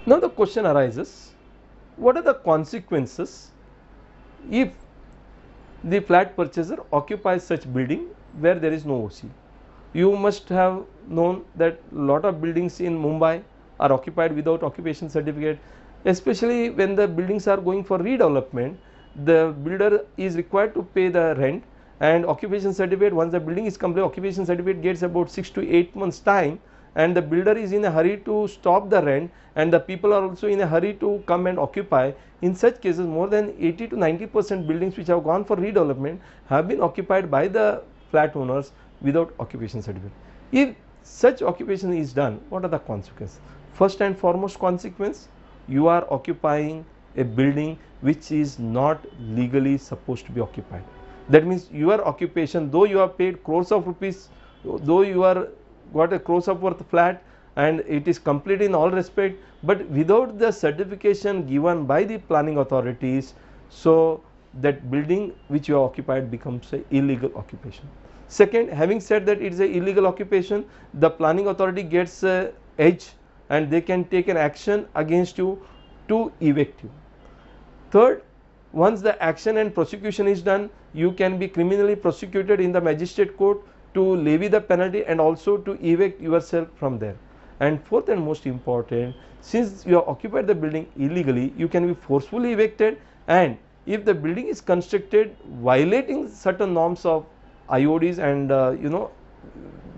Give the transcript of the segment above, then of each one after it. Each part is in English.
Now the question arises, what are the consequences if the flat purchaser occupies such building where there is no OC? You must have known that lot of buildings in Mumbai are occupied without occupation certificate, especially when the buildings are going for redevelopment. The builder is required to pay the rent, and occupation certificate, once the building is complete, occupation certificate gets about 6 to 8 months time, and the builder is in a hurry to stop the rent, and the people are also in a hurry to come and occupy. In such cases, more than 80 to 90% buildings which have gone for redevelopment have been occupied by the flat owners without occupation certificate. If such occupation is done, what are the consequences? First and foremost consequence, you are occupying a building which is not legally supposed to be occupied. That means your occupation, though you have paid crores of rupees, though you are got a crores of worth flat and it is complete in all respect, but without the certification given by the planning authorities, so that building which you have occupied becomes an illegal occupation. Second, having said that it is an illegal occupation, the planning authority gets an edge and they can take an action against you to evict you. Third, once the action and prosecution is done, you can be criminally prosecuted in the magistrate court to levy the penalty and also to evict yourself from there. And fourth and most important, since you have occupied the building illegally, you can be forcefully evicted, and if the building is constructed violating certain norms of IODs and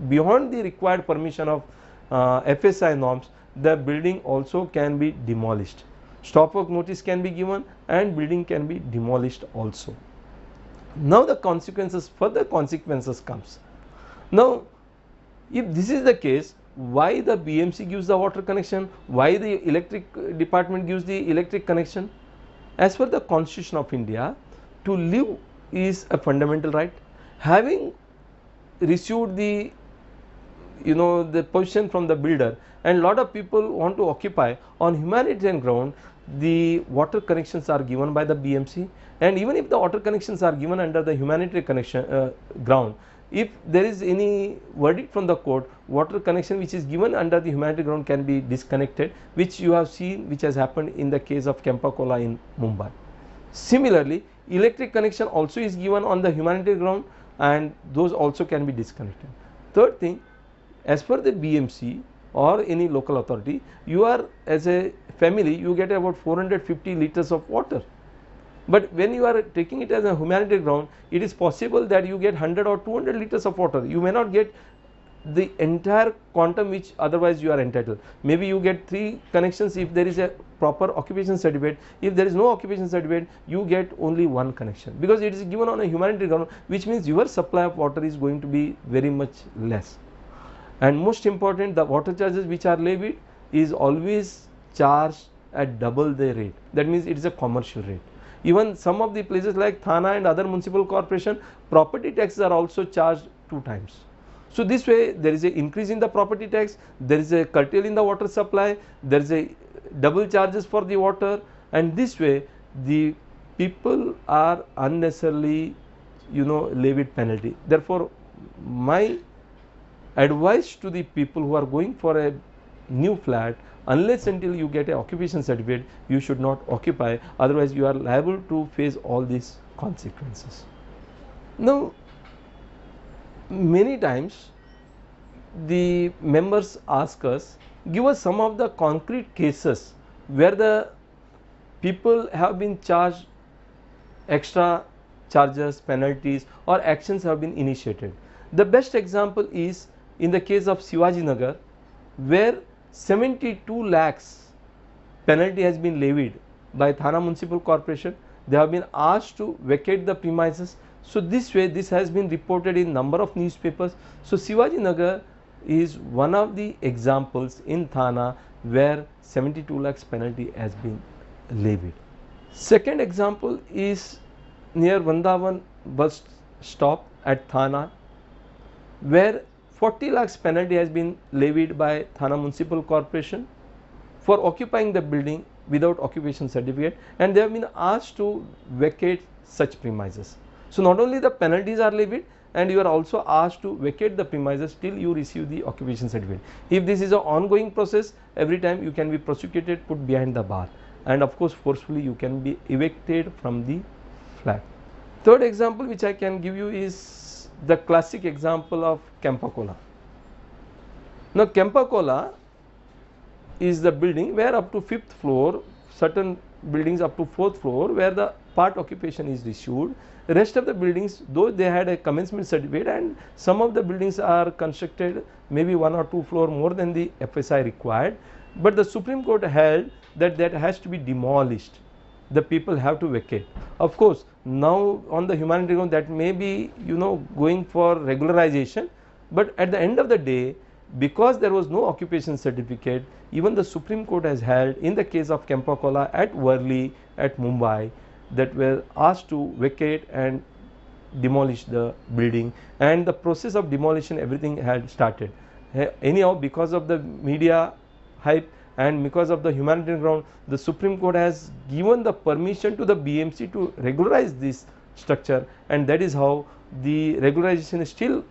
beyond the required permission of FSI norms, the building also can be demolished. Stop work notice can be given and building can be demolished also. Now the consequences, further consequences comes. Now if this is the case, why the BMC gives the water connection, why the electric department gives the electric connection? As per the Constitution of India, to live is a fundamental right. Having received the the position from the builder, and lot of people want to occupy on humanitarian ground, the water connections are given by the BMC. And even if the water connections are given under the humanitarian connection ground, if there is any verdict from the court, water connection which is given under the humanitarian ground can be disconnected, which you have seen which has happened in the case of Kempa-Kola in Mumbai. Similarly, electric connection also is given on the humanitarian ground and those also can be disconnected. Third thing, as per the BMC or any local authority, you are, as a family, you get about 450 liters of water. But when you are taking it as a humanitarian ground, it is possible that you get 100 or 200 liters of water. You may not get the entire quantum which otherwise you are entitled. Maybe you get 3 connections if there is a proper occupation certificate. If there is no occupation certificate, you get only 1 connection, because it is given on a humanitarian ground, which means your supply of water is going to be very much less. And most important, the water charges which are levied is always charged at double the rate. That means it is a commercial rate. Even some of the places like Thana and other municipal corporation, property taxes are also charged 2 times. So this way there is an increase in the property tax, there is a curtail in the water supply, there is a double charges for the water, and this way the people are unnecessarily levied penalty. Therefore, my advice to the people who are going for a new flat, unless until you get an occupation certificate, you should not occupy, otherwise you are liable to face all these consequences. Now many times the members ask us, give us some of the concrete cases where the people have been charged extra charges, penalties, or actions have been initiated. The best example is in the case of Shivaji Nagar, where 72 lakhs penalty has been levied by Thana Municipal Corporation. They have been asked to vacate the premises. So this way, this has been reported in number of newspapers. So Shivaji Nagar is one of the examples in Thana where 72 lakhs penalty has been levied. Second example is near Vrindavan bus stop at Thana, where 40 lakhs penalty has been levied by Thana Municipal Corporation for occupying the building without occupation certificate, and they have been asked to vacate such premises. So not only the penalties are levied, and you are also asked to vacate the premises till you receive the occupation certificate. If this is an ongoing process, every time you can be prosecuted, put behind the bar, and of course forcefully you can be evicted from the flat. Third example which I can give you is the classic example of Campa-Cola. Now Campa-Cola is the building where up to 5th floor, certain buildings up to 4th floor where the part occupation is issued. The rest of the buildings, though they had a commencement certificate, and some of the buildings are constructed maybe 1 or 2 floor more than the FSI required, but the Supreme Court held that that has to be demolished. The people have to vacate. Of course, now on the humanitarian ground that may be going for regularization, but at the end of the day, because there was no occupation certificate, even the Supreme Court has held in the case of Campa-Cola at Worli, at Mumbai, that were asked to vacate and demolish the building, and the process of demolition, everything had started. Anyhow, because of the media hype and because of the humanitarian ground, the Supreme Court has given the permission to the BMC to regularize this structure, and that is how the regularization is still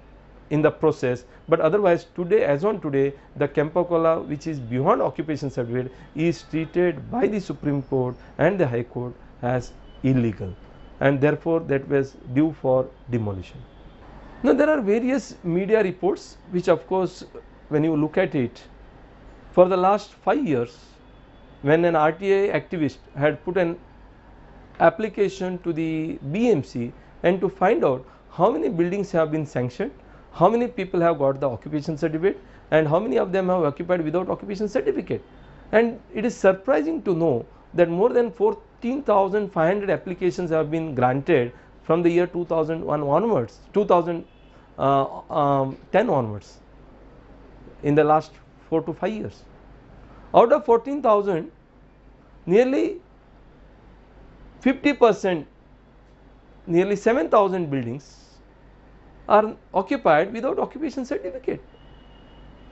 in the process. But otherwise, today, as on today, the Campa-Cola, which is beyond occupation certificate, is treated by the Supreme Court and the High Court as illegal, and therefore that was due for demolition. Now there are various media reports which, of course, when you look at it, for the last 5 years, when an RTA activist had put an application to the BMC and to find out how many buildings have been sanctioned, how many people have got the occupation certificate, and how many of them have occupied without occupation certificate. And it is surprising to know that more than 14,500 applications have been granted from the year 2001 onwards, 2010 onwards, in the last 4 to 5 years. Out of 14,000, nearly 50%, nearly 7,000 buildings are occupied without occupation certificate.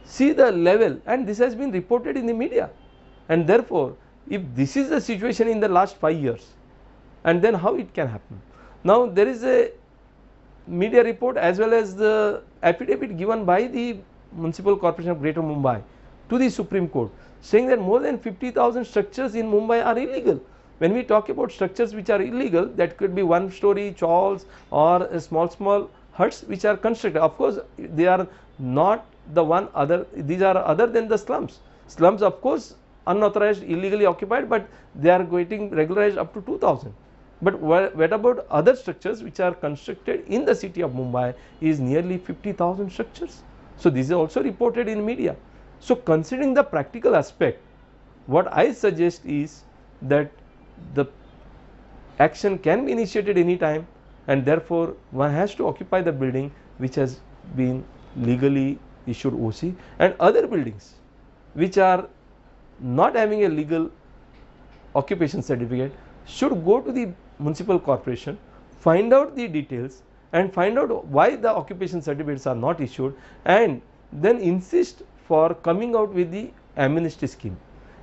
See the level, and this has been reported in the media, and therefore if this is the situation in the last 5 years, and then how it can happen. Now there is a media report as well as the affidavit given by the Municipal Corporation of Greater Mumbai to the Supreme Court, saying that more than 50,000 structures in Mumbai are illegal. When we talk about structures which are illegal, that could be 1-story chawls or small huts which are constructed. Of course, they are not the one other, these are other than the slums. Slums, of course, unauthorized, illegally occupied, but they are getting regularized up to 2,000. But what about other structures which are constructed in the city of Mumbai is nearly 50,000 structures. So this is also reported in media. So considering the practical aspect, what I suggest is that the action can be initiated any time, and therefore one has to occupy the building which has been legally issued OC, and other buildings which are not having a legal occupation certificate should go to the municipal corporation, find out the details and find out why the occupation certificates are not issued, and then insist for coming out with the amnesty scheme.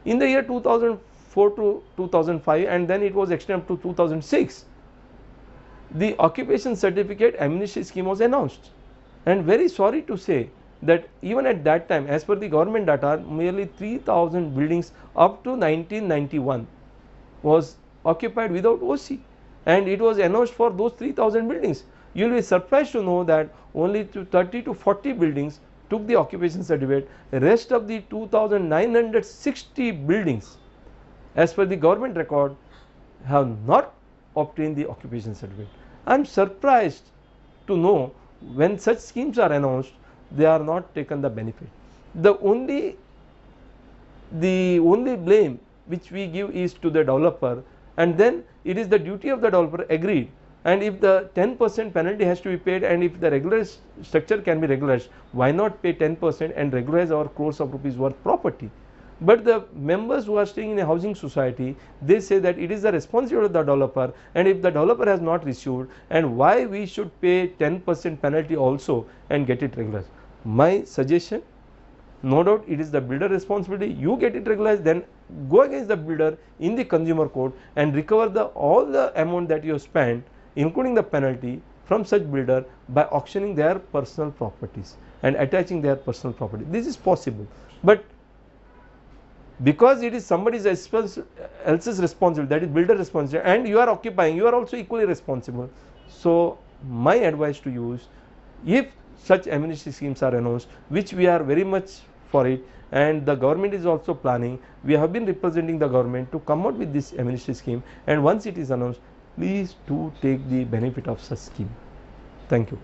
In the year 2004 to 2005, and then it was extended up to 2006, the occupation certificate amnesty scheme was announced, and very sorry to say that even at that time, as per the government data, nearly 3,000 buildings up to 1991 was occupied without OC, and it was announced for those 3,000 buildings. You will be surprised to know that only 30 to 40 buildings took the occupation certificate. The rest of the 2,960 buildings, as per the government record, have not obtained the occupation certificate. I am surprised to know when such schemes are announced, they are not taken the benefit. The only blame which we give is to the developer, and then it is the duty of the developer, agreed, and if the 10% penalty has to be paid, and if the regularized structure can be regularized, why not pay 10% and regularize our crores of rupees worth property? But the members who are staying in a housing society, they say that it is the responsibility of the developer, and if the developer has not issued, and why we should pay 10% penalty also and get it regularized. My suggestion, no doubt it is the builder responsibility, you get it regularized, then go against the builder in the consumer court and recover all the amount that you have spent, including the penalty, from such builder by auctioning their personal properties and attaching their personal property. This is possible, but because it is somebody else's responsibility, that is builder responsibility, and you are occupying, you are also equally responsible. So my advice to you is, if such amnesty schemes are announced, which we are very much for it, and the government is also planning, we have been representing the government to come out with this amnesty scheme, and once it is announced, please do take the benefit of such scheme. Thank you.